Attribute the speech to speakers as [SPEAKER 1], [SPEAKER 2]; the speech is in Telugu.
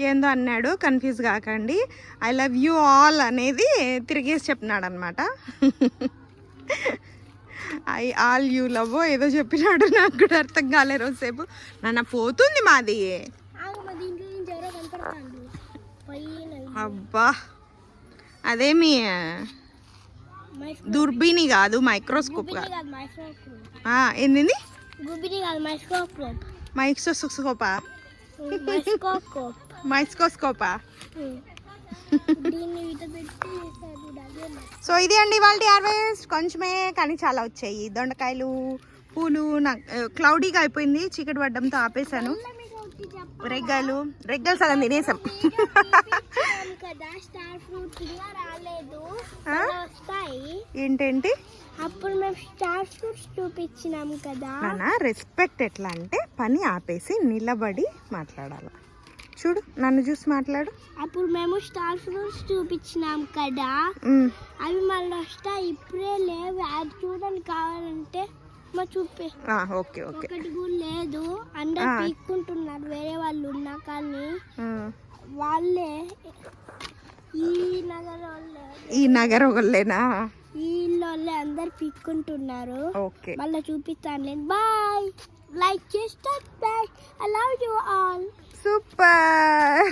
[SPEAKER 1] ఏందో అన్నాడు, కన్ఫ్యూజ్ కాకండి. ఐ లవ్ యూ ఆల్ అనేది తిరిగేసి చెప్తున్నాడు అనమాట. ఐ ఆల్ యూ లవ్ ఏదో చెప్పినాడు, నాకు కూడా అర్థం కాలే రోజుసేపు. నాన్న పోతుంది మాది. అబ్బా అదేమి దుర్బిని కాదు, మైక్రోస్కోప్ కాదు. ఏంది మైక్రోస్కోపా మైక్రోస్కోపా. సో ఇది అండి వాళ్ళ హార్వెస్ట్. కొంచెమే కానీ చాలా వచ్చాయి. దొండకాయలు, పూలు. నాకు క్లౌడీగా అయిపోయింది, చీకటి పడ్డంతో ఆపేసాను. రెగ్గలు సగం తినేసాం. ఏంటేంటి
[SPEAKER 2] అప్పుడు మేము స్టార్ ఫ్రూట్స్ చూపించినాం కదా.
[SPEAKER 1] రెస్పెక్ట్ ఎట్లా అంటే పని ఆపేసి నిలబడి మాట్లాడాలి. చూడు, నన్ను చూసి మాట్లాడు.
[SPEAKER 2] అప్పుడు మేము స్టార్ ఫ్రూట్స్ చూపించినాం కదా, అవి మళ్ళీ వస్తాయి. ఇప్పుడే లేవు, అది చూడండి కావాలంటే మా చూపే.
[SPEAKER 1] Okay okay.
[SPEAKER 2] ఒకటి కూడా లేదు, అందరు పీక్కుంటున్నారు వేరే వాళ్ళు ఉన్నా కానీ. వాళ్ళే
[SPEAKER 1] ఈ నగరం వాళ్ళేనా?
[SPEAKER 2] ఈ వాళ్ళే అందరు పీక్కుంటున్నారు.
[SPEAKER 1] ఓకే,
[SPEAKER 2] మళ్ళీ చూపిస్తాను. బాయ్, లైక్ చేస్తే bye. I love you all.
[SPEAKER 1] Super.